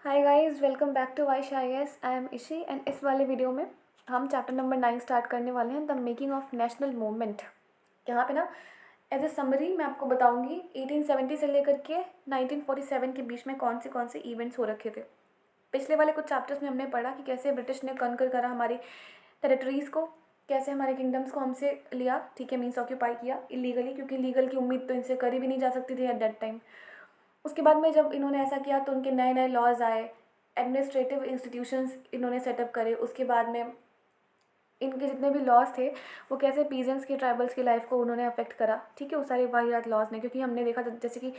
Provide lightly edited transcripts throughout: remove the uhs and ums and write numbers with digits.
Hi guys, welcome back to वाइश I S. I am Ishi and इस वाले video में हम चैप्टर नंबर 9 स्टार्ट करने वाले हैं, the making of national movement. यहाँ पे ना एज ए समरी मैं आपको बताऊंगी 1870 से लेकर के 1947 के बीच में कौन से इवेंट्स हो रखे थे। पिछले वाले कुछ चैप्टर्स में हमने पढ़ा कि कैसे ब्रिटिश ने कन्कर करा हमारी टेरिटरीज़ को, कैसे हमारे किंगडम्स को हमसे लिया, ठीक है, मीन्स ऑक्यूपाई किया इलीगली, क्योंकि लीगल की उम्मीद तो इनसे करी भी नहीं जा सकती थी एट दैट टाइम। उसके बाद में जब इन्होंने ऐसा किया तो उनके नए नए लॉज आए, एडमिनिस्ट्रेटिव इंस्टीट्यूशंस इन्होंने सेटअप करे। उसके बाद में इनके जितने भी लॉज थे वो कैसे पीजेंट्स की, ट्राइबल्स की लाइफ को उन्होंने अफेक्ट करा, ठीक है, वो सारे वाहियात लॉज ने। क्योंकि हमने देखा जैसे कि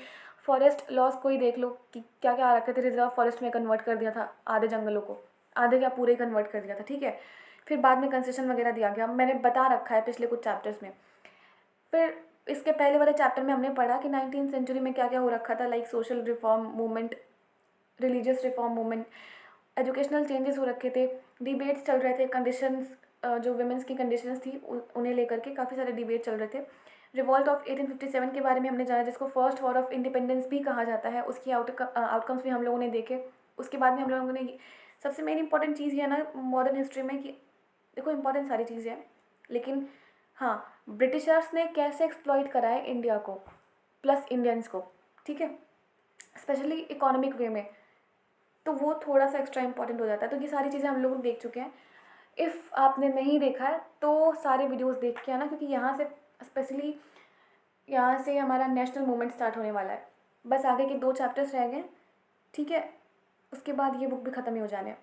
फॉरेस्ट लॉज को ही देख लो कि क्या क्या आ रखे थे, रिजर्व फॉरेस्ट में कन्वर्ट कर दिया था आधे जंगलों को, आधे क्या पूरे कन्वर्ट कर दिया था, ठीक है। फिर बाद में कंसेशन वगैरह दिया गया, मैंने बता रखा है पिछले कुछ चैप्टर्स में। फिर इसके पहले वाले चैप्टर में हमने पढ़ा कि 19th सेंचुरी में क्या क्या हो रखा था, like social reform movement, religious reform movement, educational changes हो रखे थे, डिबेट्स चल रहे थे, कंडीशंस जो वुमेंस की कंडीशंस थी उन्हें लेकर के काफ़ी सारे डिबेट चल रहे थे। रिवॉल्ट ऑफ 1857 के बारे में हमने जाना, जिसको फर्स्ट वॉर ऑफ इंडिपेंडेंस भी कहा जाता है, उसकी आउटकम्स भी हम लोगों ने देखे। उसके बाद में हम लोगों ने सबसे मेन इंपॉर्टेंट चीज़ ये है ना मॉडर्न हिस्ट्री में कि देखो इंपॉर्टेंट सारी चीज़ें हैं, लेकिन हाँ, ब्रिटिशर्स ने कैसे एक्सप्लॉइट करा है इंडिया को प्लस इंडियंस को, ठीक है, स्पेशली इकोनॉमिक वे में, तो वो थोड़ा सा एक्स्ट्रा इंपॉर्टेंट हो जाता है। तो ये सारी चीज़ें हम लोग देख चुके हैं। इफ़ आपने नहीं देखा है तो सारे वीडियोस देख के आना, क्योंकि यहाँ से स्पेशली यहाँ से हमारा नेशनल मूवमेंट स्टार्ट होने वाला है। बस आगे के 2 चैप्टर्स रह गए, ठीक है, उसके बाद ये बुक भी ख़त्म ही हो जाने हैं।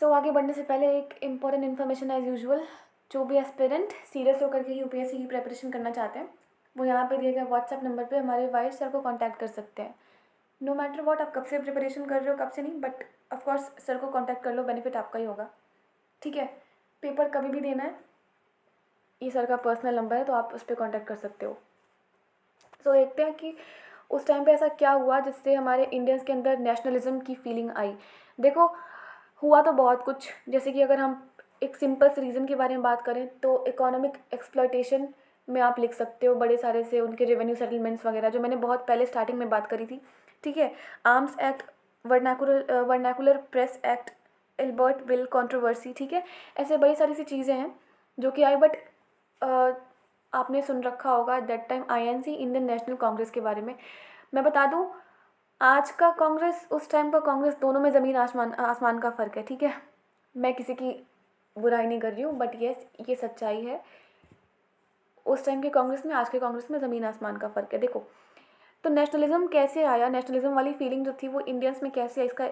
सो आगे बढ़ने से पहले एक इम्पॉर्टेंट इन्फॉर्मेशन एज़ यूजुअल, जो भी एस्पिरेंट सीरियस होकर के यूपीएससी की प्रिपरेशन करना चाहते हैं वो यहाँ पे दिए गए व्हाट्सएप नंबर पे हमारे वाइस सर को कांटेक्ट कर सकते हैं। नो मैटर वॉट आप कब से प्रिपरेशन कर रहे हो, कब से नहीं, बट ऑफकोर्स सर को कांटेक्ट कर लो, बेनिफिट आपका ही होगा, ठीक है। पेपर कभी भी देना है, ये सर का पर्सनल नंबर है, तो आप उस पर कॉन्टैक्ट कर सकते हो। सो देखते हैं कि उस टाइम पे ऐसा क्या हुआ जिससे हमारे इंडियंस के अंदर नेशनलिज्म की फीलिंग आई। देखो हुआ तो बहुत कुछ, जैसे कि अगर हम एक सिंपल से रीज़न के बारे में बात करें तो इकोनॉमिक एक्सप्लॉयटेशन में आप लिख सकते हो बड़े सारे से उनके रेवेन्यू सेटलमेंट्स वगैरह, जो मैंने बहुत पहले स्टार्टिंग में बात करी थी, ठीक है। Arms act, vernacular press act, Albert bill controversy, ठीक है, ऐसे बड़ी सारी सी चीज़ें हैं जो कि आई। बट आपने सुन रखा होगा at that time INC, Indian national Congress के बारे में। मैं बता दूं, आज का कांग्रेस उस टाइम का कांग्रेस, दोनों में ज़मीन आसमान आसमान का फ़र्क है, ठीक है। मैं किसी की बुराई नहीं कर रही हूँ, बट ये सच्चाई है। उस टाइम के कांग्रेस में आज के कांग्रेस में ज़मीन आसमान का फ़र्क है। देखो तो नेशनलिज्म कैसे आया, नेशनलिज्म वाली फीलिंग जो थी वो इंडियंस में कैसे आई, इसका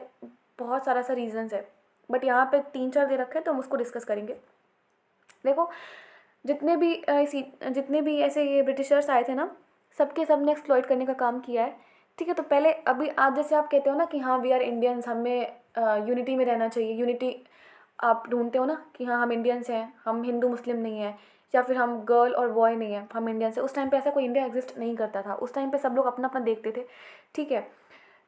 बहुत सारा सा रीजंस है, बट यहाँ पे 3-4 दे रखे हैं तो हम उसको डिस्कस करेंगे। देखो जितने भी ऐसे ये ब्रिटिशर्स आए थे ना, सबके सब ने एक्सप्लॉइट करने का काम किया है, ठीक है। तो पहले अभी आज जैसे आप कहते हो ना कि हाँ वी आर इंडियंस, हमें यूनिटी में रहना चाहिए, यूनिटी आप ढूंढते हो ना कि हाँ हम इंडियंस हैं, हम हिंदू मुस्लिम नहीं हैं, या फिर हम गर्ल और बॉय नहीं हैं, हम इंडियंस हैं। उस टाइम पे ऐसा कोई इंडिया एग्जिस्ट नहीं करता था, उस टाइम पे सब लोग अपना अपना देखते थे, ठीक है।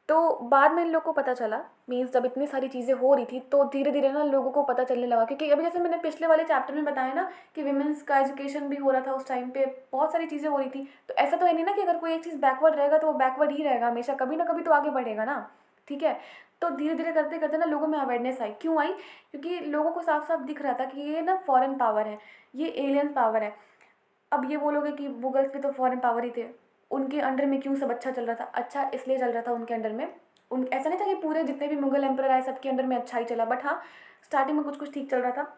तो बाद में इन लोग को पता चला, मीन्स जब इतनी सारी चीज़ें हो रही थी तो धीरे धीरे ना लोगों को पता चलने लगा, क्योंकि अभी जैसे मैंने पिछले वाले चैप्टर में बताया ना कि विमेंस का एजुकेशन भी हो रहा था उस टाइम पे, बहुत सारी चीज़ें हो रही थी। तो ऐसा तो है नहीं ना कि अगर कोई एक चीज़ बैकवर्ड रहेगा तो वो बैकवर्ड ही रहेगा हमेशा, कभी ना कभी तो आगे बढ़ेगा ना, ठीक है। तो धीरे धीरे करते करते ना लोगों में अवेयरनेस आई, क्यों आई, क्योंकि लोगों को साफ साफ दिख रहा था कि ये ना फॉरेन पावर है, ये एलियन पावर है। अब ये बोलोगे कि मुगल्स भी तो फॉरेन पावर ही थे, उनके अंडर में क्यों सब अच्छा चल रहा था, अच्छा इसलिए चल रहा था उनके अंडर में, उन ऐसा नहीं था कि पूरे जितने भी मुगल एम्पर आए सबके अंडर में अच्छा ही चला, बट हाँ स्टार्टिंग में कुछ कुछ ठीक चल रहा था।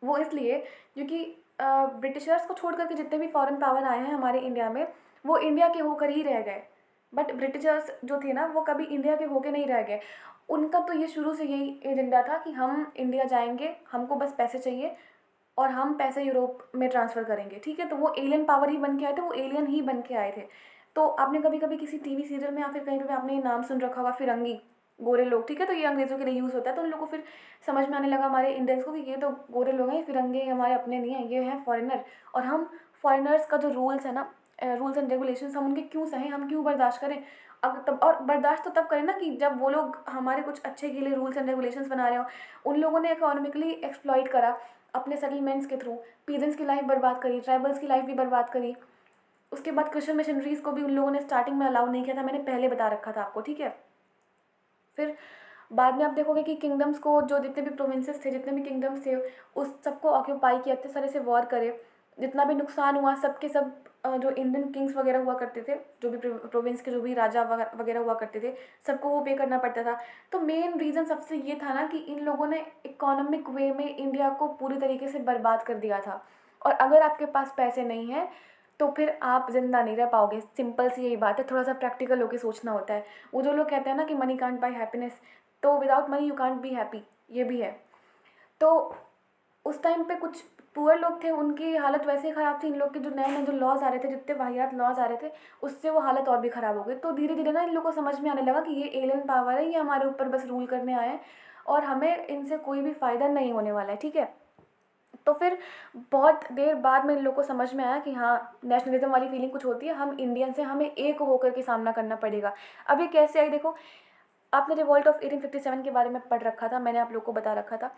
वो इसलिए क्योंकि ब्रिटिशर्स को छोड़ करके जितने भी फॉरेन पावर आए हैं हमारे इंडिया में वो इंडिया के होकर ही रह गए, बट ब्रिटिशर्स जो थे ना वो कभी इंडिया के होकर नहीं रह गए। उनका तो ये शुरू से यही एजेंडा था कि हम इंडिया जाएंगे, हमको बस पैसे चाहिए और हम पैसे यूरोप में ट्रांसफ़र करेंगे, ठीक है। तो वो एलियन पावर ही बन के आए थे, वो एलियन ही बन के आए थे। तो आपने कभी कभी किसी टीवी सीरियल में या फिर कहीं पे आपने ये नाम सुन रखा होगा, फिरंगी, गोरे लोग, ठीक है। तो ये अंग्रेज़ों के लिए यूज़ होता है, तो उन लोगों को फिर समझ में आने लगा हमारे इंडियंस को कि ये तो गोरे लोग हैं, फिरंगे हमारे अपने नहीं हैं, ये हैं फॉरेनर। और हम फॉरेनर्स का जो रूल्स है ना, रूल्स एंड रेगुलेशंस, हम उनके क्यों सहें, हम क्यों बर्दाश्त करें। अब तब, और बर्दाश्त तो तब करें ना कि जब वो लोग हमारे कुछ अच्छे के लिए रूल्स एंड रेगुलेशंस बना रहे हो। उन लोगों ने इकोनॉमिकली एक्सप्लॉइट करा अपने सेटलमेंट्स के थ्रू, पीजेंट्स की लाइफ बर्बाद करी, ट्राइबल्स की लाइफ भी बर्बाद करी। उसके बाद क्रिश्चियन मिशनरीज़ को भी उन लोगों ने स्टार्टिंग में अलाउ नहीं किया था, मैंने पहले बता रखा था आपको, ठीक है। फिर बाद में आप देखोगे कि किंगडम्स को, जो जितने भी प्रोविंसेस थे, जितने भी किंगडम्स थे, उस सबको ऑक्यूपाई किया, इतने सारे से वॉर करे, जितना भी नुकसान हुआ सबके सब जो इंडियन किंग्स वगैरह हुआ करते थे, जो भी प्रोविंस के जो भी राजा वगैरह हुआ करते थे, सबको वो पे करना पड़ता था। तो मेन रीज़न सबसे ये था ना कि इन लोगों ने इकोनॉमिक वे में इंडिया को पूरी तरीके से बर्बाद कर दिया था। और अगर आपके पास पैसे नहीं हैं तो फिर आप ज़िंदा नहीं रह पाओगे। सिंपल सी यही बात है, थोड़ा सा प्रैक्टिकल होकर सोचना होता है। वो जो लोग कहते हैं ना कि मनी कांट बाय हैप्पीनेस, तो without money you can't be happy, ये भी है। तो उस टाइम पे कुछ पुअर लोग थे, उनकी हालत वैसे ही ख़राब थी। इन लोग के जो नए नए जो लॉज आ रहे थे, जितने वाहियात लॉज आ रहे थे, उससे वो हालत और भी ख़राब हो गई। तो धीरे धीरे ना इन लोग को समझ में आने लगा कि ये एलियन पावर है, ये हमारे ऊपर बस रूल करने आए हैं और हमें इनसे कोई भी फ़ायदा नहीं होने वाला है, ठीक है। तो फिर बहुत देर बाद में इन लोग को समझ में आया कि हाँ, नेशनलिज्म वाली फीलिंग कुछ होती है, हम इंडियंस हैं, हमें एक होकर के सामना करना पड़ेगा। अब ये कैसे आई देखो, आपने रिवॉल्ट ऑफ 1857 के बारे में पढ़ रखा था, मैंने आप लोग को बता रखा था।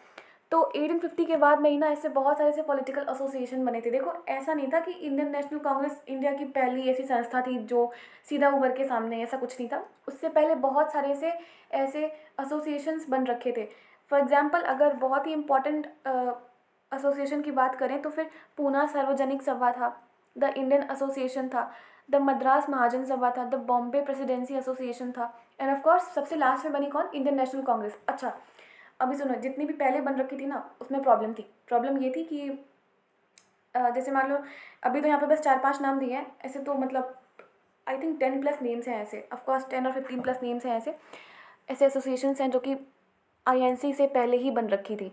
तो 1850 के बाद में ही ना ऐसे बहुत सारे ऐसे पॉलिटिकल एसोसिएशन बने थे। देखो ऐसा नहीं था कि इंडियन नेशनल कांग्रेस इंडिया की पहली ऐसी संस्था थी जो सीधा उभर के सामने, ऐसा कुछ नहीं था। उससे पहले बहुत सारे ऐसे एसोसिएशंस बन रखे थे। फॉर एग्जांपल अगर बहुत ही इम्पोर्टेंट एसोसिएशन की बात करें तो फिर पूना सार्वजनिक सभा था, द इंडियन एसोसिएशन था, द मद्रास महाजन सभा था, द बॉम्बे प्रेसिडेंसी एसोसिएशन था, एंड ऑफ कोर्स सबसे लास्ट में बनी कौन, इंडियन नेशनल कांग्रेस। अच्छा अभी सुनो, जितनी भी पहले बन रखी थी ना उसमें प्रॉब्लम थी। प्रॉब्लम ये थी कि जैसे मान लो अभी तो यहाँ पे बस 4-5 नाम दिए हैं, ऐसे तो मतलब आई थिंक 10+ नेम्स हैं ऐसे, ऑफकोर्स 10 और 15+ नेम्स हैं ऐसे ऐसे एसोसिएशंस हैं जो कि आईएनसी से पहले ही बन रखी थी।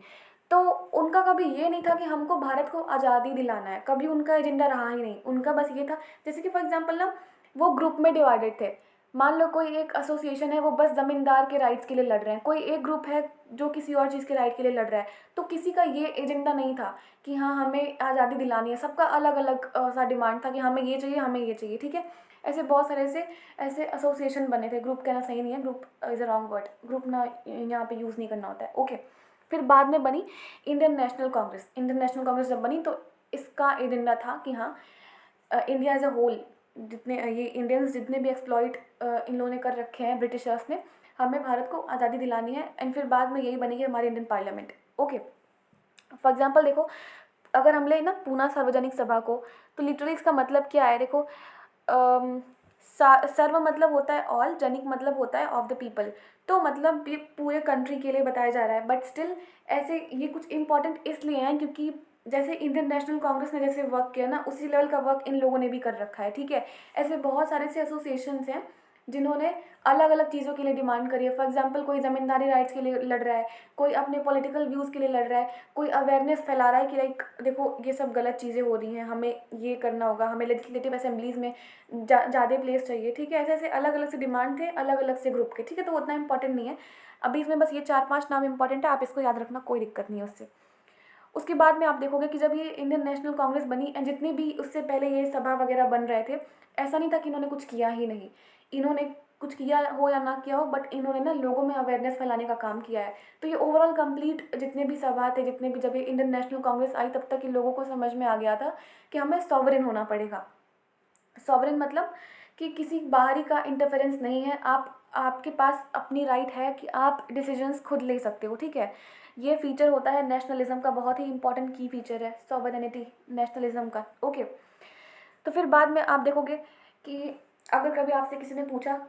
तो उनका कभी ये नहीं था कि हमको भारत को आज़ादी दिलाना है, कभी उनका एजेंडा रहा ही नहीं। उनका बस ये था, जैसे कि फॉर एग्जांपल ना वो ग्रुप में डिवाइडेड थे। मान लो कोई एक एसोसिएशन है, वो बस ज़मींदार के राइट्स के लिए लड़ रहे हैं, कोई एक ग्रुप है जो किसी और चीज़ के राइट के लिए लड़ रहा है। तो किसी का ये एजेंडा नहीं था कि हाँ हमें आज़ादी दिलानी है, सबका अलग अलग सा डिमांड था कि हमें ये चाहिए, हमें ये चाहिए, ठीक है। ऐसे बहुत सारे ऐसे एसोसिएशन बने थे। ग्रुप कहना सही नहीं है, group is a wrong word, group ना यहाँ पे यूज़ नहीं करना होता है, ओके। फिर बाद में बनी Indian national Congress. Indian national Congress जब बनी तो इसका एजेंडा था कि हाँ इंडिया एज अ होल, जितने ये इंडियंस जितने भी एक्सप्लॉइट इन लोगों ने कर रखे हैं ब्रिटिशर्स ने, हमें भारत को आज़ादी दिलानी है। एंड फिर बाद में यही बनेगी हमारी Indian parliament, okay. For example देखो, अगर हम ले ना पूना सार्वजनिक सभा को, तो लिटरली इसका मतलब क्या है देखो, सर्व मतलब होता है ऑल, जनिक मतलब होता है ऑफ द पीपल। तो मतलब ये पूरे कंट्री के लिए बताया जा रहा है, बट स्टिल ऐसे ये कुछ इंपॉर्टेंट इसलिए हैं क्योंकि जैसे इंडियन नेशनल कांग्रेस ने जैसे वर्क किया ना, उसी लेवल का वर्क इन लोगों ने भी कर रखा है, ठीक है। ऐसे बहुत सारे से एसोसिएशंस हैं जिन्होंने अलग अलग चीज़ों के लिए डिमांड करी है। फॉर एग्जांपल कोई ज़मींदारी राइट्स के लिए लड़ रहा है, कोई अपने पॉलिटिकल व्यूज़ के लिए लड़ रहा है, कोई अवेयरनेस फैला रहा है कि लाइक देखो ये सब गलत चीज़ें हो रही हैं, हमें ये करना होगा, हमें लेजिस्लेटिव असेंबलीज़ में ज़्यादा प्लेस चाहिए, ठीक है। ऐसे ऐसे अलग अलग से डिमांड थे, अलग अलग से ग्रुप के, ठीक है। तो उतना इंपॉर्टेंट नहीं है अभी, इसमें बस ये 4-5 नाम इंपॉर्टेंट है, आप इसको याद रखना, कोई दिक्कत नहीं है उससे। उसके बाद में आप देखोगे कि जब ये इंडियन नेशनल कांग्रेस बनी एंड जितने भी उससे पहले ये सभा वगैरह बन रहे थे, ऐसा नहीं था कि इन्होंने कुछ किया ही नहीं। इन्होंने कुछ किया हो या ना किया हो, बट इन्होंने ना लोगों में अवेयरनेस फैलाने का काम किया है। तो ये ओवरऑल कंप्लीट जितने भी सभा थे, जितने भी, जब ये इंडियन नेशनल कांग्रेस आई तब तक इन लोगों को समझ में आ गया था कि हमें सॉवरेन होना पड़ेगा। सॉवरेन मतलब कि किसी बाहरी का इंटरफेरेंस नहीं है, आपके पास अपनी राइट है कि आप डिसीजंस खुद ले सकते हो, ठीक है। ये फीचर होता है नेशनलिज्म का, बहुत ही इंपॉर्टेंट की फीचर है सॉवरेनिटी नेशनलिज्म का, ओके। तो फिर बाद में आप देखोगे कि अगर कभी आपसे किसी ने पूछा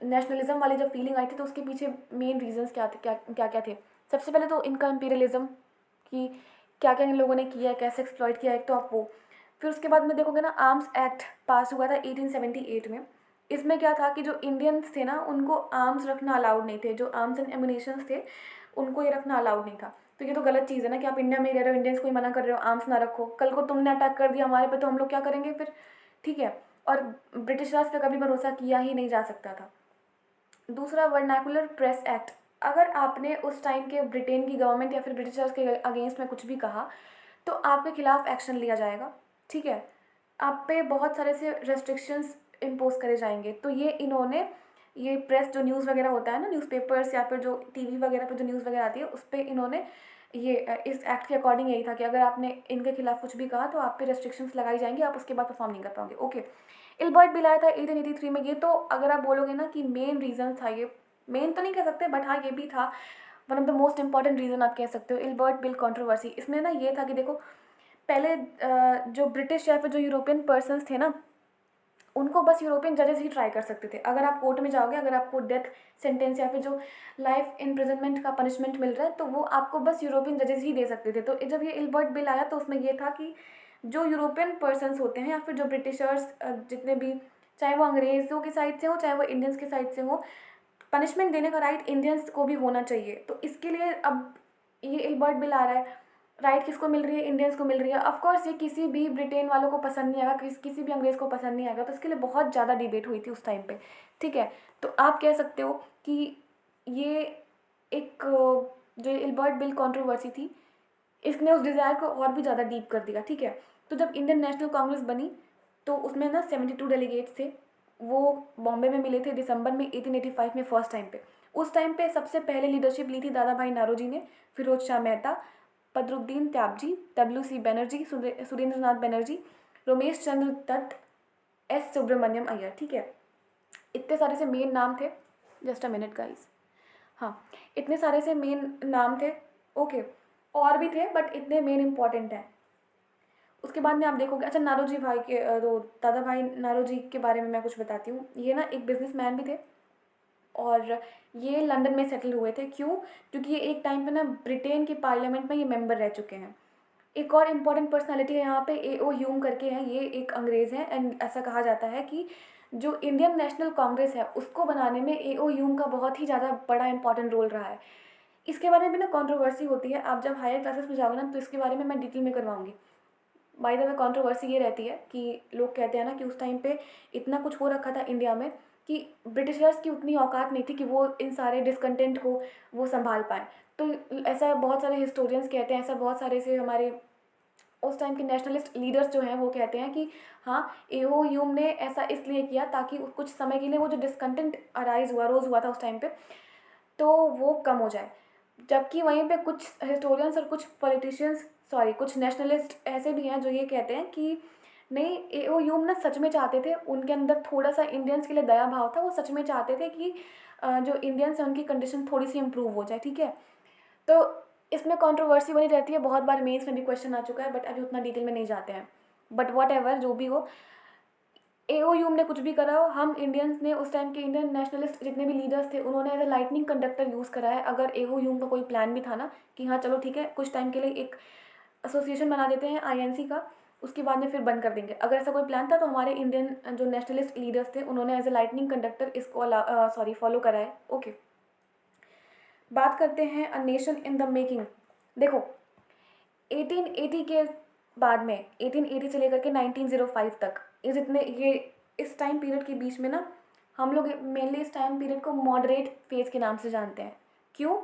नेशनलिज्म वाली जब फीलिंग आई थी तो उसके पीछे मेन रीजंस क्या थे, क्या क्या थे। सबसे पहले तो इनका इम्पीरियलिज्म, कि क्या क्या इन लोगों ने किया है, कैसे एक्सप्लॉइट किया है, एक तो आप वो। फिर उसके बाद में देखोगे ना, आर्म्स एक्ट पास हुआ था 1878 में। इसमें क्या था कि जो इंडियंस थे ना उनको आर्म्स रखना अलाउड नहीं थे, जो आर्म्स एंड एम्यूनिशंस थे उनको ये रखना अलाउड नहीं था। तो ये तो गलत चीज़ है ना कि आप इंडिया में रह रहे हो, इंडियंस को ही मना कर रहे हो आर्म्स ना रखो, कल को तुमने अटैक कर दिया हमारे पे तो हम लोग क्या करेंगे फिर, ठीक है। और ब्रिटिश राज पे कभी भरोसा किया ही नहीं जा सकता था। दूसरा, वर्नाकुलर प्रेस एक्ट। अगर आपने उस टाइम के ब्रिटेन की गवर्नमेंट या फिर ब्रिटिशर्स के अगेंस्ट में कुछ भी कहा तो आपके खिलाफ एक्शन लिया जाएगा, ठीक है। आप पे बहुत सारे से रेस्ट्रिक्शंस इम्पोज करे जाएंगे। तो ये इन्होंने, ये प्रेस जो न्यूज़ वगैरह होता है ना, न्यूज़पेपर्स या फिर जो टीवी वगैरह पे जो न्यूज़ वगैरह आती है उस पर इन्होंने ये इस एक्ट के अकॉर्डिंग यही था कि अगर आपने इनके खिलाफ कुछ भी कहा तो आप पे रेस्ट्रिक्शंस लगाई जाएंगी, आप उसके बाद परफॉर्म नहीं कर पाओगे, ओके। इल्बर्ट बिल आया था 1883 में। ये तो अगर आप बोलोगे ना कि मेन रीज़न था ये मेन तो नहीं कह सकते, बट हाँ ये भी था one of the most important reason आप कह सकते हो इल्बर्ट बिल कंट्रोवर्सी। इसमें ना ये था कि देखो, पहले जो ब्रिटिश या फिर जो यूरोपियन पर्सन्स थे ना, उनको बस यूरोपियन जजेस ही ट्राई कर सकते थे। अगर आप कोर्ट में जाओगे, अगर आपको डेथ सेंटेंस या फिर जो लाइफ इम्प्रिजनमेंट का पनिशमेंट मिल रहा है, तो वो आपको बस यूरोपियन जजेस ही दे सकते थे। तो जब ये इल्बर्ट बिल आया तो उसमें ये था कि जो यूरोपियन पर्सन्स होते हैं या फिर जो ब्रिटिशर्स जितने भी, चाहे वो अंग्रेज़ों की साइड से हो चाहे वो इंडियंस की साइड से हो, पनिशमेंट देने का राइट इंडियंस को भी होना चाहिए। तो इसके लिए अब ये इल्बर्ट बिल आ रहा है। राइट किसको मिल रही है? इंडियंस को मिल रही है। ऑफ कोर्स ये किसी भी ब्रिटेन वालों को पसंद नहीं आएगा, किसी भी अंग्रेज़ को पसंद नहीं आएगा। तो इसके लिए बहुत ज़्यादा डिबेट हुई थी उस टाइम पे, ठीक है। तो आप कह सकते हो कि ये एक जो इल्बर्ट बिल कंट्रोवर्सी थी, इसने उस डिज़ायर को और भी ज़्यादा डीप कर दिया, ठीक है। तो जब इंडियन नेशनल कांग्रेस बनी तो उसमें ना 72 डेलीगेट्स थे। वो बॉम्बे में मिले थे दिसंबर में 1885 में फर्स्ट टाइम पे। उस टाइम पे सबसे पहले लीडरशिप ली थी दादा भाई नारोजी ने, फिरोज शाह मेहता, बदरुद्दीन त्याबजी, WC बनर्जी, सुरेंद्र नाथ बनर्जी, रमेश चंद्र दत्त, S सुब्रमण्यम अय्यर, ठीक है। इतने सारे से मेन नाम थे। Just a minute guys. हाँ, इतने सारे से मेन नाम थे, ओके। और भी थे बट इतने मेन इंपॉर्टेंट हैं। उसके बाद में आप देखोगे, अच्छा नारोजी भाई के तो दादा भाई नारोजी के बारे में मैं कुछ बताती हूँ। ये ना एक बिजनेसमैन भी थे और ये लंदन में सेटल हुए थे। क्यों? क्योंकि ये एक टाइम पे ना ब्रिटेन की पार्लियामेंट में ये मेंबर रह चुके हैं। एक और इम्पॉर्टेंट पर्सनालिटी है यहाँ पे, A.O. ह्यूम करके हैं। ये एक अंग्रेज़ हैं एंड ऐसा कहा जाता है कि जो इंडियन नेशनल कांग्रेस है उसको बनाने में A.O. ह्यूम का बहुत ही ज़्यादा बड़ा इंपॉर्टेंट रोल रहा है। इसके बारे में भी ना कंट्रोवर्सी होती है। आप जब हायर क्लासेस में जाओगे ना तो इसके बारे में मैं डिटेल में करवाऊंगी। बाय द वे कंट्रोवर्सी ये रहती है कि लोग कहते हैं ना कि उस टाइम पे इतना कुछ हो रखा था इंडिया में कि ब्रिटिशर्स की उतनी औकात नहीं थी कि वो इन सारे डिसकंटेंट को वो संभाल पाए। तो ऐसा बहुत सारे हिस्टोरियंस कहते हैं, ऐसा बहुत सारे से हमारे उस टाइम के नेशनलिस्ट लीडर्स जो हैं वो कहते हैं कि हाँ, A.O. ह्यूम ने ऐसा इसलिए किया ताकि कुछ समय के लिए वो जो डिसकंटेंट रोज़ हुआ था उस टाइम पे, तो वो कम हो जाए। जबकि वहीं पे कुछ हिस्टोरियंस और कुछ पॉलिटिशियंस, सॉरी कुछ नेशनलिस्ट ऐसे भी हैं जो ये कहते हैं कि नहीं, A.O. ह्यूम ना सच में चाहते थे, उनके अंदर थोड़ा सा इंडियंस के लिए दया भाव था। वो सच में चाहते थे कि जो इंडियंस हैं उनकी कंडीशन थोड़ी सी इम्प्रूव हो जाए, ठीक है। तो इसमें कंट्रोवर्सी बनी रहती है। बहुत बार मेंस में भी क्वेश्चन आ चुका है बट अभी उतना डिटेल में नहीं जाते हैं। बट वॉट एवर जो भी हो, A.O. ह्यूम ने कुछ भी करा हो, हम इंडियंस ने उस टाइम के इंडियन नेशनलिस्ट जितने भी लीडर्स थे उन्होंने as a lightning conductor use करा है। अगर A.O. ह्यूम का कोई प्लान भी था ना कि हाँ चलो ठीक है कुछ टाइम के लिए एक एसोसिएशन बना देते हैं INC का, उसके बाद में फिर बंद कर देंगे, अगर ऐसा कोई प्लान था तो हमारे इंडियन जो नेशनलिस्ट लीडर्स थे उन्होंने एज अ लाइटनिंग कंडक्टर इसको फॉलो करा है, ओके। बात करते हैं a nation in the making. देखो 1880 के बाद में 1880 से लेकर के 1905 तक ये इस टाइम पीरियड के बीच में ना हम लोग मेनली इस टाइम पीरियड को मॉडरेट फेज के नाम से जानते हैं। क्यों?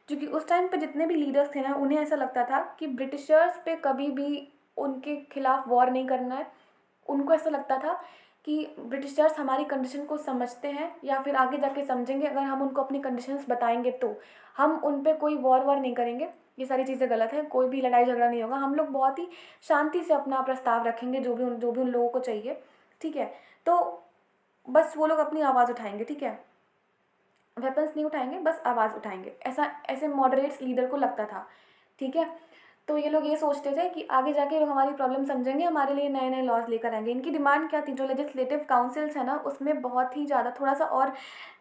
क्योंकि उस टाइम पे जितने भी लीडर्स थे ना उन्हें ऐसा लगता था कि ब्रिटिशर्स पे कभी भी उनके खिलाफ वॉर नहीं करना है। उनको ऐसा लगता था कि ब्रिटिशर्स हमारी कंडीशन को समझते हैं या फिर आगे जाके समझेंगे अगर हम उनको अपनी कंडीशंस बताएंगे, तो हम उन पे कोई वॉर नहीं करेंगे। ये सारी चीज़ें गलत है, कोई भी लड़ाई झगड़ा नहीं होगा, हम लोग बहुत ही शांति से अपना प्रस्ताव रखेंगे जो भी उन लोगों को चाहिए, ठीक है। तो बस वो लोग अपनी आवाज़ उठाएंगे, ठीक है, वेपन्स नहीं उठाएंगे, बस आवाज़ उठाएंगे, ऐसे मॉडरेट्स लीडर को लगता था, ठीक है। तो ये लोग ये सोचते थे कि आगे जाके लोग हमारी प्रॉब्लम समझेंगे, हमारे लिए नए नए लॉज लेकर आएंगे। इनकी डिमांड क्या थी? जो लेजिस्लेटिव काउंसिल्स है ना उसमें बहुत ही ज़्यादा थोड़ा सा और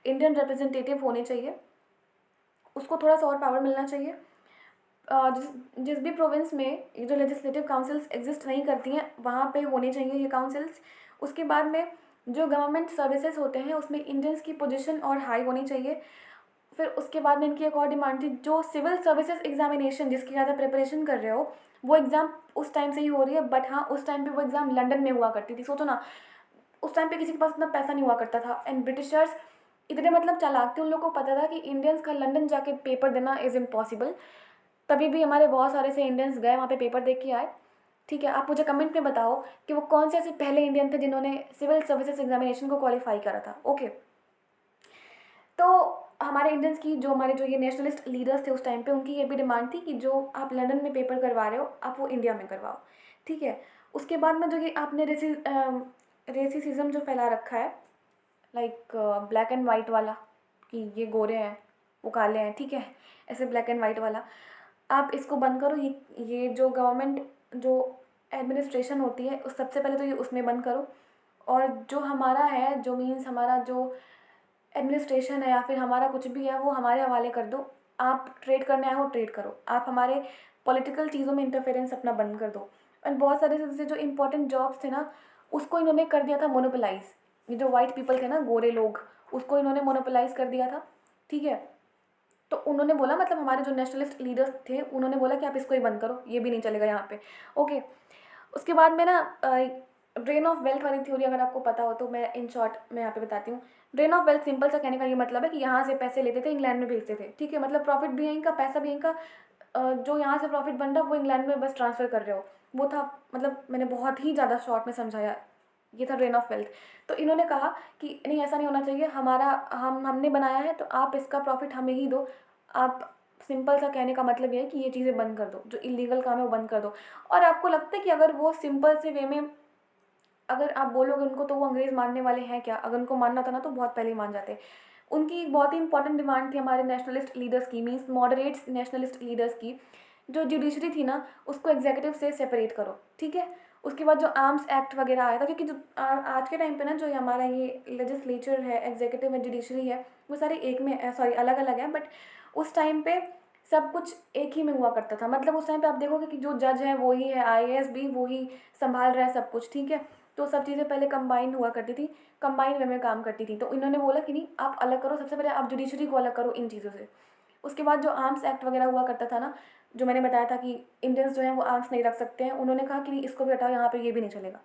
इंडियन रिप्रेजेंटेटिव होने चाहिए, उसको थोड़ा सा और पावर मिलना चाहिए। जिस भी प्रोविंस में ये जो लेजिस्लेटिव काउंसिल्स एग्जिस्ट नहीं करती हैं वहाँ पे होने चाहिए ये काउंसिल्स। उसके बाद में जो गवर्नमेंट सर्विसेज होते हैं उसमें इंडियंस की पोजीशन और हाई होनी चाहिए। फिर उसके बाद में इनकी एक और डिमांड थी, जो सिविल सर्विसेज एग्जामिनेशन जिसकी ज़्यादा प्रिपरेशन कर रहे हो वो एग्ज़ाम उस टाइम से ही हो रही है, बट हाँ उस टाइम पे वो एग्ज़ाम लंदन में हुआ करती थी। सोचो ना, उस टाइम पे किसी के पास इतना पैसा नहीं हुआ करता था एंड ब्रिटिशर्स इतने मतलब चालाक थे, उन लोगों को पता था कि इंडियंस का लंदन जाके पेपर देना इज़ इम्पॉसिबल। तभी भी हमारे बहुत सारे से इंडियंस गए वहाँ पे पेपर दे के आए, ठीक है। आप मुझे कमेंट में बताओ कि वो कौन से ऐसे पहले इंडियन थे जिन्होंने सिविल सर्विसेज एग्जामिनेशन को क्वालिफाई करा था, ओके। तो हमारे इंडियंस की जो ये नेशनलिस्ट लीडर्स थे उस टाइम पे उनकी ये भी डिमांड थी कि जो आप लंदन में पेपर करवा रहे हो आप वो इंडिया में करवाओ, ठीक है। उसके बाद में जो ये आपने रेसिज्म जो फैला रखा है, लाइक ब्लैक एंड वाइट वाला, कि ये गोरे हैं वो काले हैं, ठीक है, ऐसे ब्लैक एंड वाइट वाला। आप इसको बंद करो, ये जो गवर्नमेंट जो एडमिनिस्ट्रेशन होती है उस सबसे पहले तो ये उसमें बंद करो। और जो हमारा है, जो मीन्स हमारा जो एडमिनिस्ट्रेशन है या फिर हमारा कुछ भी है वो हमारे हवाले कर दो। आप ट्रेड करने आए हो ट्रेड करो, आप हमारे पॉलिटिकल चीज़ों में इंटरफेरेंस अपना बंद कर दो। एंड बहुत सारे से जो इंपॉर्टेंट जॉब्स थे ना उसको इन्होंने कर दिया था मोनोपोलाइज। ये जो वाइट पीपल थे ना, गोरे लोग, उसको इन्होंने मोनोपोलाइज कर दिया था, ठीक है। तो उन्होंने बोला, मतलब हमारे जो नेशनलिस्ट लीडर्स थे उन्होंने बोला कि आप इसको ही बंद करो, ये भी नहीं चलेगा यहाँ पे, ओके। उसके बाद में ना ड्रेन ऑफ वेल्थ वाली थ्योरी अगर आपको पता हो तो मैं इन शॉर्ट मैं यहाँ पे बताती हूँ। ड्रेन ऑफ वेल्थ सिंपल सा कहने का ये मतलब है कि यहाँ से पैसे लेते थे इंग्लैंड में भेजते थे, ठीक है, मतलब प्रॉफिट भी यहीं का, पैसा भी यहीं का, जो यहाँ से प्रॉफिट बन रहा है वो इंग्लैंड में बस ट्रांसफ़र कर रहे हो, वो था। मतलब मैंने बहुत ही ज़्यादा शॉर्ट में समझाया, ये था ड्रेन ऑफ वेल्थ। तो इन्होंने कहा कि नहीं ऐसा नहीं होना चाहिए, हमारा हमने बनाया है तो आप इसका प्रॉफिट हमें ही दो। आप सिंपल सा कहने का मतलब ये है कि ये चीज़ें बंद कर दो, जो इलीगल काम है वो बंद कर दो। और आपको लगता है कि अगर वो सिंपल से वे में अगर आप बोलोगे उनको तो वो अंग्रेज़ मानने वाले हैं क्या? अगर उनको मानना था ना तो बहुत पहले ही मान जाते। उनकी एक बहुत ही इंपॉर्टेंट डिमांड थी हमारे नेशनलिस्ट लीडर्स की, मीन्स मॉडरेट्स नेशनलिस्ट लीडर्स की, जो जुडिशरी थी ना उसको एग्जीक्यूटिव से सेपरेट करो, ठीक है। उसके बाद जो आर्म्स एक्ट वगैरह आया था, क्योंकि जो आज के टाइम पे ना जो हमारा ये लेजिस्लेचर है, एग्जीक्यूटिव है, जुडिशरी है, वो सारे एक में सॉरी अलग अलग है, बट उस टाइम पे सब कुछ एक ही में हुआ करता था। मतलब उस टाइम पे आप देखोगे कि जो जज है वो ही है, आईएएस भी वो ही संभाल रहा है सब कुछ, ठीक है। तो सब चीज़ें पहले कंबाइन हुआ करती थी, कंबाइन वे में काम करती थी। तो इन्होंने बोला कि नहीं आप अलग करो, सबसे पहले आप जुडिशरी को अलग करो इन चीज़ों से। उसके बाद जो आर्म्स एक्ट वगैरह हुआ करता था ना, जो मैंने बताया था कि इंडियंस जो हैं वो आर्म्स नहीं रख सकते हैं, उन्होंने कहा कि नहीं इसको भी हटाओ, यहाँ पे ये भी नहीं चलेगा,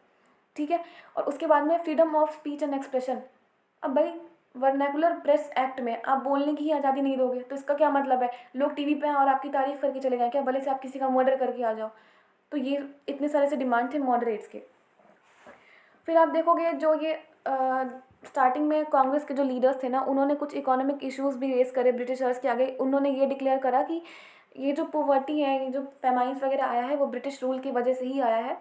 ठीक है। और उसके बाद में freedom of speech and expression. अब भाई वर्नैकुलर प्रेस एक्ट में आप बोलने की ही आज़ादी नहीं दोगे तो इसका क्या मतलब है? लोग टीवी पे हैं और आपकी तारीफ करके चले जाएं क्या, भले से आप किसी का मर्डर करके आ जाओ। तो ये इतने सारे से डिमांड थे मॉडरेट्स के। फिर आप देखोगे जो ये स्टार्टिंग में कांग्रेस के जो लीडर्स थे ना उन्होंने कुछ इकोनॉमिक इश्यूज भी रेस करे ब्रिटिशर्स के आगे। उन्होंने ये डिक्लेयर करा कि ये जो पॉवर्टी है, ये जो फेमाइन्स वगैरह आया है वो ब्रिटिश रूल की वजह से ही आया है,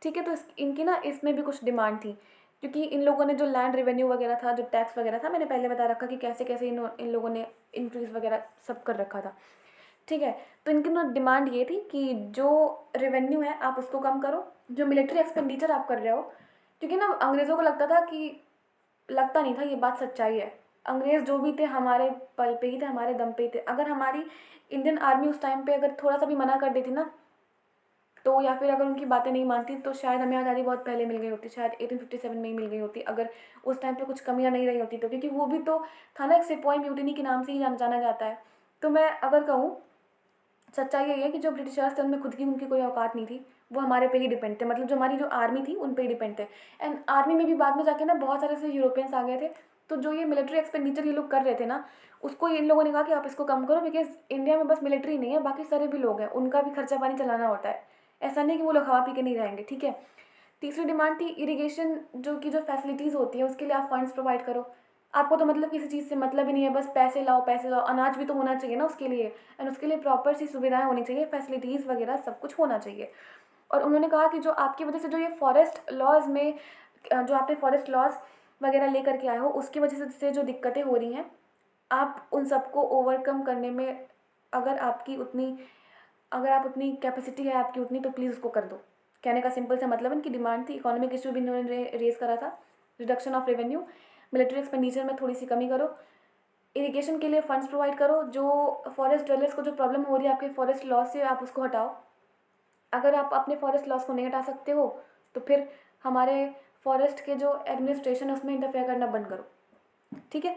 ठीक है। तो इनकी ना इसमें भी कुछ डिमांड थी, क्योंकि इन लोगों ने जो लैंड रेवेन्यू वगैरह था, जो टैक्स वगैरह था, मैंने पहले बता रखा कि कैसे कैसे इन लोगों ने इंक्रीज वगैरह सब कर रखा था, ठीक है। तो इनकी ना डिमांड ये थी कि जो रेवेन्यू है आप उसको कम करो, जो मिलिट्री एक्सपेंडिचर आप कर रहे हो, क्योंकि ना अंग्रेज़ों को लगता था कि, लगता नहीं था, ये बात सच्चाई है, अंग्रेज़ जो भी थे हमारे पल पे ही थे, हमारे दम पे ही थे। अगर हमारी इंडियन आर्मी उस टाइम पे अगर थोड़ा सा भी मना कर देती ना तो, या फिर अगर उनकी बातें नहीं मानती तो शायद हमें आज़ादी बहुत पहले मिल गई होती, शायद 1857 में ही मिल गई होती, अगर उस टाइम पे कुछ कमियां नहीं रही होती तो, क्योंकि वो भी तो था ना एक सिपाही म्यूटिनी के नाम से ही जाना जाता है। तो मैं अगर कहूँ सच्चाई यही है कि जो ब्रिटिशर्स थे उनमें खुद की उनकी कोई औकात नहीं थी, वो हमारे पे ही डिपेंड थे, मतलब जो हमारी जो आर्मी थी उन पे ही डिपेंड थे। एंड आर्मी में भी बाद में जाके ना बहुत सारे से यूरोपियंस आ गए थे। तो जो ये मिलिट्री एक्सपेंडिचर ये लोग कर रहे थे ना उसको इन लोगों ने कहा कि आप इसको कम करो, बिकॉज इंडिया में बस मिलिट्री नहीं है, बाकी सारे भी लोग हैं, उनका भी खर्चा पानी चलाना होता है, ऐसा नहीं कि वो लोग खा पी के नहीं रहेंगे, ठीक है। तीसरी डिमांड थी इरिगेशन जो फैसिलिटीज़ होती है उसके लिए आप फंड्स प्रोवाइड करो। आपको तो मतलब किसी चीज़ से मतलब ही नहीं है, बस पैसे लाओ, अनाज भी तो होना चाहिए ना उसके लिए, एंड उसके लिए प्रॉपर सी सुविधाएं होनी चाहिए, फैसिलिटीज़ वगैरह सब कुछ होना चाहिए। और उन्होंने कहा कि जो आपकी वजह से जो ये फॉरेस्ट लॉज में जो आपने फॉरेस्ट लॉज वगैरह लेकर के आए हो उसकी वजह से जो दिक्कतें हो रही हैं आप उन सबको ओवरकम करने में अगर आपकी उतनी अगर आप उतनी कैपेसिटी है आपकी उतनी तो प्लीज़ उसको कर दो। कहने का सिंपल सा मतलब इनकी डिमांड थी। इकोनॉमिक इशू भी इन्होंने रेज करा था, reduction of revenue, military expenditure में थोड़ी सी कमी करो, इरिगेशन के लिए फंड्स प्रोवाइड करो, जो फॉरेस्ट ड्वेलर्स को जो प्रॉब्लम हो रही है आपके फॉरेस्ट लॉस से आप उसको हटाओ। अगर आप अपने फॉरेस्ट लॉस को नहीं हटा सकते हो तो फिर हमारे फॉरेस्ट के जो एडमिनिस्ट्रेशन है उसमें इंटरफेयर करना बंद करो, ठीक है।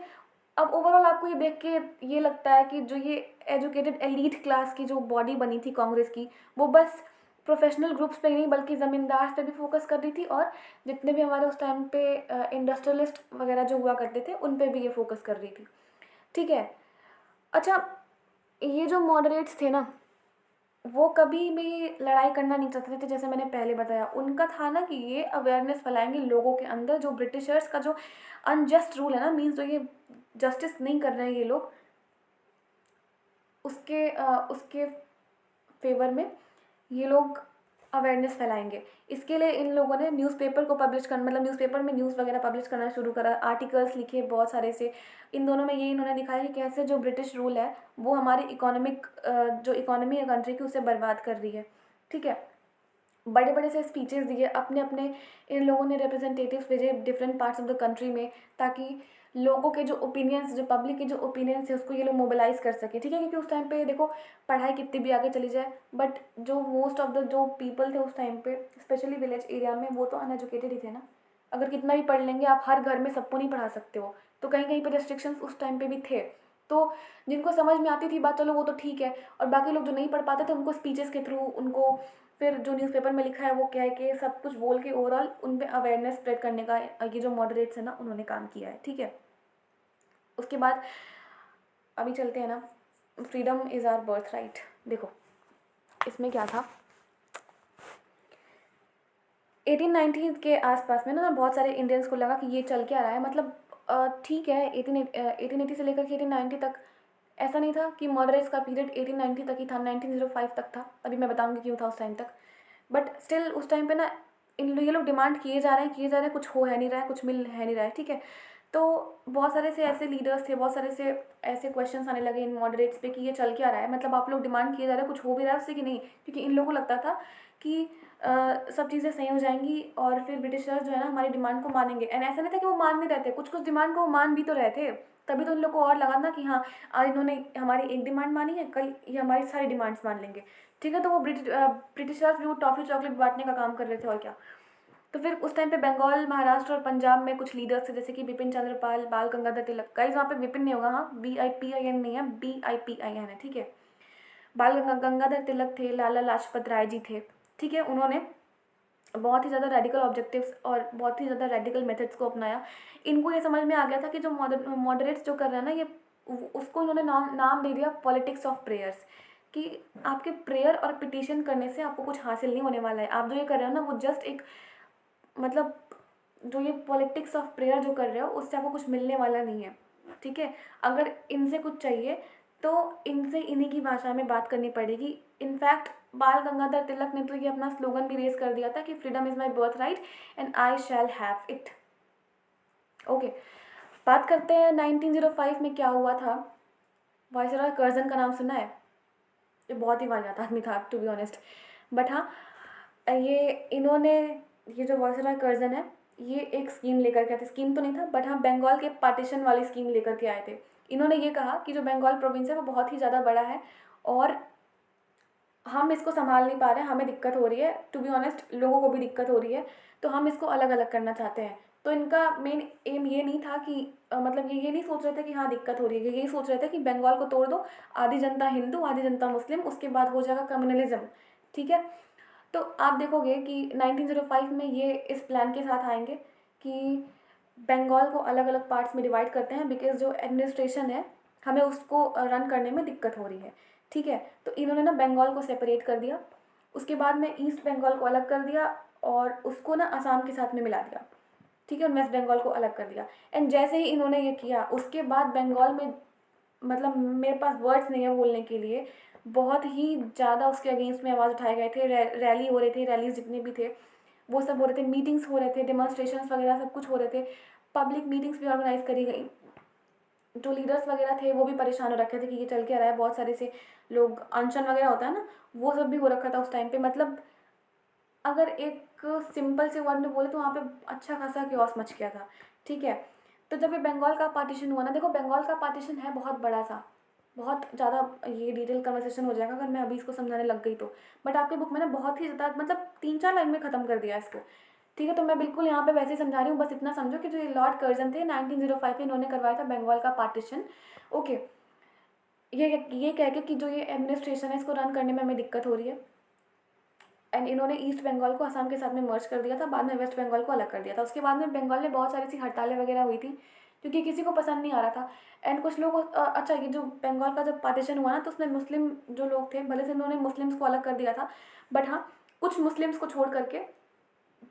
अब ओवरऑल आपको ये देख के ये लगता है कि जो ये एजुकेटेड एलीट क्लास की जो बॉडी बनी थी कांग्रेस की वो बस प्रोफेशनल ग्रुप्स पे ही नहीं बल्कि ज़मींदार पे भी फोकस कर रही थी, और जितने भी हमारे उस टाइम पे इंडस्ट्रियलिस्ट वगैरह जो हुआ करते थे उन पे भी ये फोकस कर रही थी, ठीक है। अच्छा, ये जो मॉडरेट्स थे ना वो कभी भी लड़ाई करना नहीं चाहते थे, जैसे मैंने पहले बताया उनका था ना कि ये अवेयरनेस फैलाएंगे लोगों के अंदर, जो ब्रिटिशर्स का जो अनजस्ट रूल है ना, मीन्स जो ये जस्टिस नहीं कर रहे हैं ये लोग, उसके फेवर में ये लोग अवेयरनेस फैलाएंगे। इसके लिए इन लोगों ने न्यूज़पेपर को पब्लिश कर मतलब न्यूज़पेपर में न्यूज़ वगैरह पब्लिश करना शुरू करा, आर्टिकल्स लिखे बहुत सारे से। इन दोनों में ये इन्होंने दिखाया कि कैसे जो ब्रिटिश रूल है वो हमारी इकोनॉमिक जो इकोनॉमी है कंट्री की उसे बर्बाद कर रही है। ठीक है, बड़े बड़े से स्पीचेस दिए अपने अपने, इन लोगों ने रिप्रेजेंटेटिव्स भेजे different parts of the country में, ताकि लोगों के जो ओपिनियंस, जो पब्लिक के जो ओपिनियंस है उसको ये लोग मोबिलाइज कर सके। ठीक है, क्योंकि उस टाइम पे देखो पढ़ाई कितनी भी आगे चली जाए, बट जो मोस्ट ऑफ द जो पीपल थे उस टाइम पे स्पेशली विलेज एरिया में, वो तो अनएजुकेटेड ही थे ना। अगर कितना भी पढ़ लेंगे आप, हर घर में सबको नहीं पढ़ा सकते हो, तो कहीं कहीं पर रेस्ट्रिक्शंस उस टाइम पे भी थे। तो जिनको समझ में आती थी बात, चलो वो तो ठीक है, और बाकी लोग जो नहीं पढ़ पाते थे उनको स्पीचेस के थ्रू, उनको फिर जो न्यूज़पेपर में लिखा है वो कह के सब कुछ बोल के ओवरऑल उन पे अवेयरनेस स्प्रेड करने का ये जो मॉडरेट्स है ना उन्होंने काम किया है। ठीक है, उसके बाद अभी चलते हैं ना, freedom is our birthright. देखो इसमें क्या था, 1890 के आसपास में ना बहुत सारे इंडियंस को लगा कि ये चल क्या रहा है, मतलब ठीक है 1880 से लेकर के 1890 तक ऐसा नहीं था कि मॉडरेट्स का पीरियड 1890 तक ही था, 1905 तक था, अभी मैं बताऊंगी क्यों था उस टाइम तक। बट स्टिल उस टाइम पे ना ये लोग डिमांड किए जा रहे हैं, कुछ हो है नहीं रहा है, कुछ मिल है नहीं रहा है। ठीक है, तो बहुत सारे से ऐसे लीडर्स थे, बहुत सारे से ऐसे क्वेश्चंस आने लगे इन मॉडरेट्स पे कि ये चल क्या रहा है, मतलब आप लोग डिमांड किए जा रहे हैं, कुछ हो भी रहा है उससे कि नहीं, क्योंकि इन लोगों को लगता था कि सब चीज़ें सही हो जाएंगी और फिर ब्रिटिशर्स जो है ना हमारी डिमांड को मानेंगे। एंड ऐसा नहीं था कि वो मान नहीं रहे थे, कुछ कुछ डिमांड को वो मान भी तो रहे थे, तभी तो उन लोग को और लगा ना कि हाँ आज इन्होंने हमारी एक डिमांड मानी है, कल ये हमारी सारी डिमांड्स मान लेंगे। ठीक है, तो वो ब्रिटिशर्स भी वो टॉफ़ी चॉकलेट बांटने का काम कर रहे थे और क्या। तो फिर उस टाइम पे बंगाल, महाराष्ट्र और पंजाब में कुछ लीडर्स थे, जैसे कि बिपिन चंद्र पाल, बाल गंगाधर तिलक। गाइस वहाँ पे विपिन नहीं होगा, हाँ VIPIN नहीं है, BIPIN है। ठीक है, बाल गंगाधर तिलक थे, लाला लाजपत राय जी थे। ठीक है, उन्होंने बहुत ही ज़्यादा रेडिकल ऑब्जेक्टिव्स और बहुत ही ज़्यादा रेडिकल मेथड्स को अपनाया। इनको ये समझ में आ गया था कि जो मॉडरेट्स जो कर रहे हैं ना, ये उसको इन्होंने नाम दे दिया पॉलिटिक्स ऑफ प्रेयर्स, कि आपके प्रेयर और पिटिशन करने से आपको कुछ हासिल नहीं होने वाला है। आप जो ये कर रहे हो ना वो जस्ट एक, मतलब जो ये पॉलिटिक्स ऑफ प्रेयर जो कर रहे हो उससे आपको कुछ मिलने वाला नहीं है। ठीक है, अगर इनसे कुछ चाहिए तो इनसे इन्हीं की भाषा में बात करनी पड़ेगी। इनफैक्ट बाल गंगाधर तिलक ने तो ये अपना स्लोगन भी रेज कर दिया था कि freedom is my birth right and I shall have it. Okay, बात करते हैं 1905 में क्या हुआ था। वायसराय कर्जन का नाम सुना है? ये बहुत ही वाहियात आदमी था टू बी ऑनेस्ट, बट हाँ ये इन्होंने, ये जो वायसराय कर्जन है ये एक स्कीम लेकर के आए थे, स्कीम तो नहीं था बट हाँ बंगाल के पार्टीशन वाली स्कीम लेकर के आए थे। इन्होंने ये कहा कि जो बंगाल प्रोविंस है वो बहुत ही ज़्यादा बड़ा है और हम इसको संभाल नहीं पा रहे हैं, हमें दिक्कत हो रही है, टू बी ऑनेस्ट लोगों को भी दिक्कत हो रही है, तो हम इसको अलग अलग करना चाहते हैं। तो इनका मेन एम ये नहीं था कि मतलब ये नहीं सोच रहे थे कि हाँ दिक्कत हो रही है, यही सोच रहे थे कि बंगाल को तोड़ दो, आधी जनता हिंदू आधी जनता मुस्लिम, उसके बाद हो जाएगा कम्युनलिज्म। ठीक है, तो आप देखोगे कि 1905 में ये इस प्लान के साथ आएंगे कि बंगाल को अलग अलग पार्ट्स में डिवाइड करते हैं, बिकॉज जो एडमिनिस्ट्रेशन है हमें उसको रन करने में दिक्कत हो रही है। ठीक है, तो इन्होंने ना बंगाल को सेपरेट कर दिया, उसके बाद में ईस्ट बंगाल को अलग कर दिया और उसको ना असम के साथ में मिला दिया। ठीक है, और वेस्ट बंगाल को अलग कर दिया। एंड जैसे ही इन्होंने ये किया उसके बाद बंगाल में, मतलब मेरे पास वर्ड्स नहीं है बोलने के लिए, बहुत ही ज़्यादा उसके अगेंस्ट में आवाज़ उठाए गए थे, रैली हो रहे थे, रैलीज जितने भी थे वो सब हो रहे थे, मीटिंग्स हो रहे थे, डेमोन्स्ट्रेशंस वगैरह सब कुछ हो रहे थे, पब्लिक मीटिंग्स भी ऑर्गेनाइज करी गई। जो लीडर्स वगैरह थे वो भी परेशान हो रखे थे कि ये चल क्या रहा है, बहुत सारे से लोग, अनशन वगैरह होता है ना, वो सब भी हो रखा था उस टाइम पे। मतलब अगर एक सिंपल से वर्ड में बोले तो वहाँ पे अच्छा खासा क्योस मच गया था। ठीक है, तो जब ये बंगाल का पार्टीशन हुआ ना, देखो बंगाल का पार्टीशन है बहुत बड़ा सा, बहुत ज़्यादा ये डिटेल कन्वर्सेशन हो जाएगा अगर मैं अभी इसको समझाने लग गई तो, बट आपके बुक में ना बहुत ही ज़्यादा, मतलब 3-4 लाइन में ख़त्म कर दिया इसको। ठीक है, तो मैं बिल्कुल यहाँ पे वैसे ही समझा रही हूँ, बस इतना समझो कि जो ये लॉर्ड कर्जन थे 1905 में इन्होंने करवाया था बंगाल का पार्टीशन। ओके, ये कह के कि जो ये एडमिनिस्ट्रेशन है इसको रन करने में हमें दिक्कत हो रही है, एंड इन्होंने ईस्ट बंगाल को असम के साथ में मर्ज कर दिया था, बाद में वेस्ट बंगाल को अलग कर दिया था। उसके बाद में बंगाल में बहुत सारी सी हड़तालें वगैरह हुई थी क्योंकि किसी को पसंद नहीं आ रहा था। एंड कुछ लोग अच्छा, ये जो बंगाल का जब पार्टीशन हुआ ना तो उसमें मुस्लिम जो लोग थे, भले से इन्होंने मुस्लिम्स को अलग कर दिया था, बट हाँ कुछ मुस्लिम्स को छोड़ करके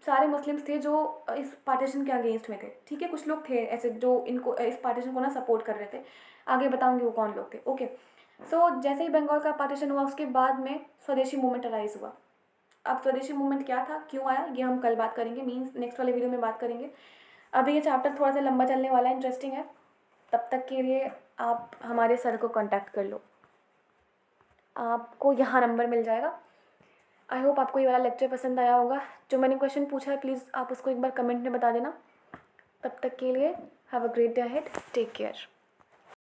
सारे मुस्लिम्स थे जो इस पार्टीशन के अगेंस्ट में थे। ठीक है, कुछ लोग थे ऐसे जो इनको इस पार्टीशन को ना सपोर्ट कर रहे थे, आगे बताऊंगी वो कौन लोग थे। ओके, सो जैसे ही बंगाल का पार्टीशन हुआ उसके बाद में स्वदेशी मूवमेंट अराइज हुआ। अब स्वदेशी मूवमेंट क्या था, क्यों आया, ये हम कल बात करेंगे, मीन्स नेक्स्ट वाले वीडियो में बात करेंगे। अभी ये चैप्टर थोड़ा सा लंबा चलने वाला है, इंटरेस्टिंग है। तब तक के लिए आप हमारे सर को कांटेक्ट कर लो, आपको यहाँ नंबर मिल जाएगा। आई होप आपको ये वाला लेक्चर पसंद आया होगा। जो मैंने क्वेश्चन पूछा है प्लीज़ आप उसको एक बार कमेंट में बता देना। तब तक के लिए have a great day ahead, take care.